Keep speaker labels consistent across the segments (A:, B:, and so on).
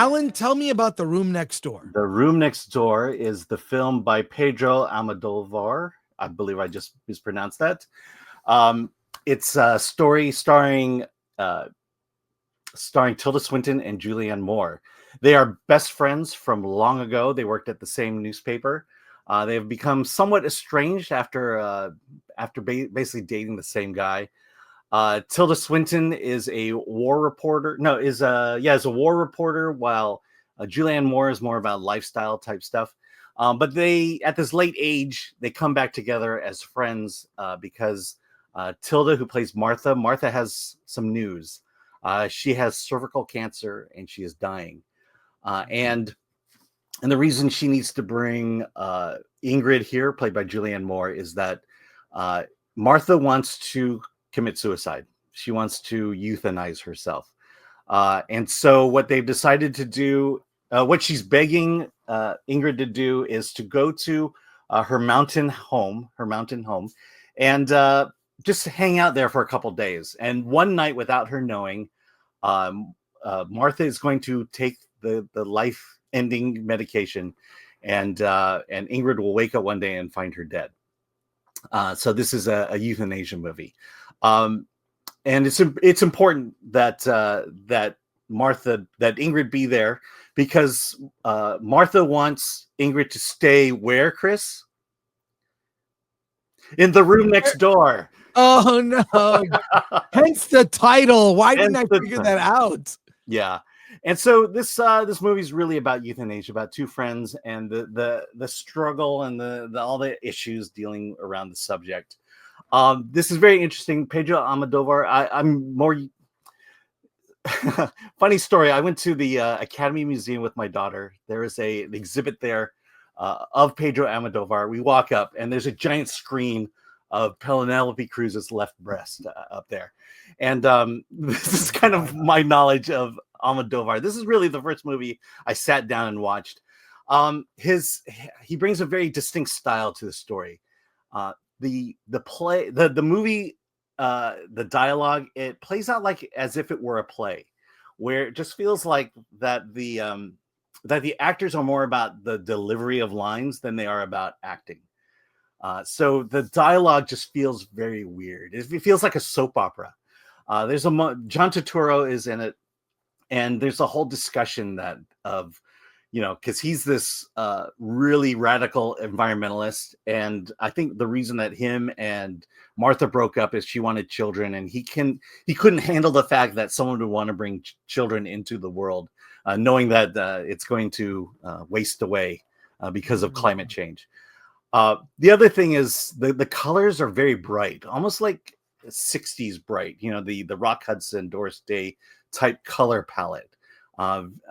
A: Alan, tell me about The Room Next Door.
B: The Room Next Door is the film by Pedro Almodovar. I believe I just mispronounced that. It's a story starring Tilda Swinton and Julianne Moore. They are best friends from long ago. They worked at the same newspaper. They have become somewhat estranged after basically dating the same guy. Tilda Swinton is a war reporter. No, is a war reporter, while Julianne Moore is more about lifestyle type stuff. But they, at this late age, they come back together as friends because Tilda, who plays Martha has some news. She has cervical cancer and she is dying. And the reason she needs to bring Ingrid here, played by Julianne Moore, is that Martha wants to commit suicide. She wants to euthanize herself. And so what they've decided to do, what she's begging Ingrid to do, is to go to her mountain home, and just hang out there for a couple days. And one night, without her knowing, Martha is going to take the life-ending medication, and Ingrid will wake up one day and find her dead. So this is a euthanasia movie. And it's important that Ingrid be there, because Martha wants Ingrid to stay where, Chris? In the room next door.
A: Oh no! Hence the title. Why didn't I figure that out?
B: Yeah, and so this movie is really about euthanasia, about two friends and the struggle and the all the issues dealing around the subject. This is very interesting. Pedro Almodovar. I'm more. Funny story. I went to the Academy Museum with my daughter. There is an exhibit there of Pedro Almodovar. We walk up, and there's a giant screen of Penelope Cruz's left breast up there. And this is kind of my knowledge of Almodovar. This is really the first movie I sat down and watched. He brings a very distinct style to the story. The movie, the dialogue, it plays out like as if it were a play, where it just feels like that the actors are more about the delivery of lines than they are about acting. So the dialogue just feels very weird. It feels like a soap opera. John Turturro is in it, and there's a whole discussion because he's this really radical environmentalist, and I think the reason that him and Martha broke up is she wanted children, and he couldn't handle the fact that someone would want to bring children into the world, knowing that it's going to waste away because of climate change. The other thing is the colors are very bright, almost like 60s bright, the Rock Hudson, Doris Day type color palette.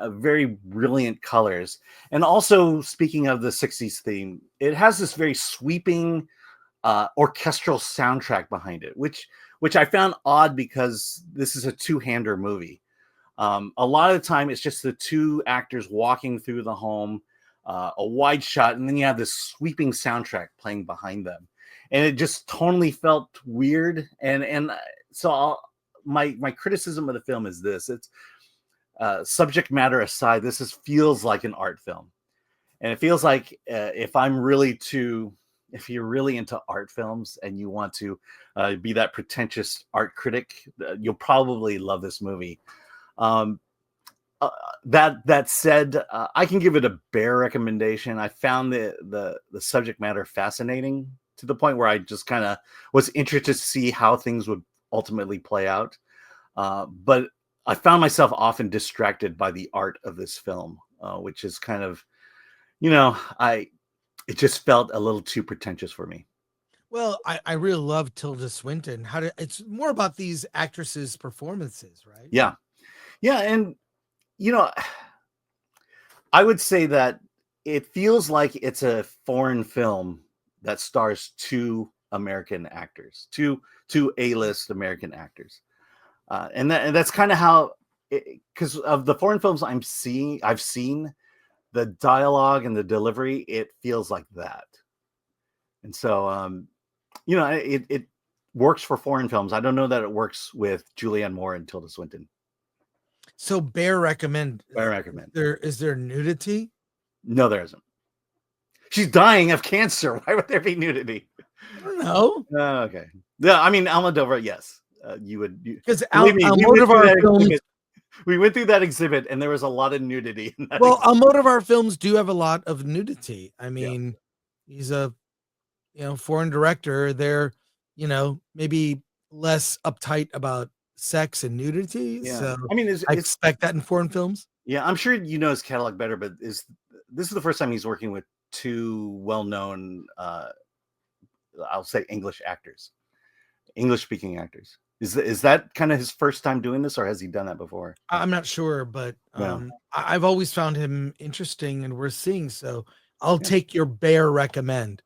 B: Very brilliant colors. And also, speaking of the 60s theme, it has this very sweeping orchestral soundtrack behind it, which I found odd because this is a two-hander movie. A lot of the time, it's just the two actors walking through the home, a wide shot, and then you have this sweeping soundtrack playing behind them. And it just totally felt weird. And so my criticism of the film is this. It's subject matter aside, this feels like an art film. And it feels like if you're really into art films and you want to be that pretentious art critic, you'll probably love this movie. That said, I can give it a bare recommendation. I found the subject matter fascinating to the point where I just kind of was interested to see how things would ultimately play out. But I found myself often distracted by the art of this film, which is kind of, it just felt a little too pretentious for me.
A: Well, I really love Tilda Swinton. It's more about these actresses' performances, right?
B: Yeah. Yeah. And, I would say that it feels like it's a foreign film that stars two American actors, two A-list American actors. And that's kind of how, because of the foreign films I've seen, the dialogue and the delivery, it feels like that. And so, it works for foreign films. I don't know that it works with Julianne Moore and Tilda Swinton.
A: So bear recommend.
B: I recommend.
A: Is there nudity?
B: No, there isn't. She's dying of cancer. Why would there be nudity?
A: I don't know.
B: Okay. Yeah, I mean Almodovar. Yes, you would.
A: Because
B: Believe me,
A: Almodovar films.
B: We went through that exhibit, and there was a lot of nudity. In that
A: Well,
B: exhibit.
A: Almodovar films do have a lot of nudity. I mean, he's a foreign director. They're maybe less uptight about sex and nudity.
B: Yeah,
A: So
B: I mean,
A: I expect that in foreign films.
B: yeah, I'm sure you know his catalog better, but this is the first time he's working with two well-known, I'll say English actors, English-speaking actors. Is that kind of his first time doing this, or has he done that before?
A: I'm not sure, but
B: Yeah.
A: I've always found him interesting and worth seeing. So I'll take your bear recommend.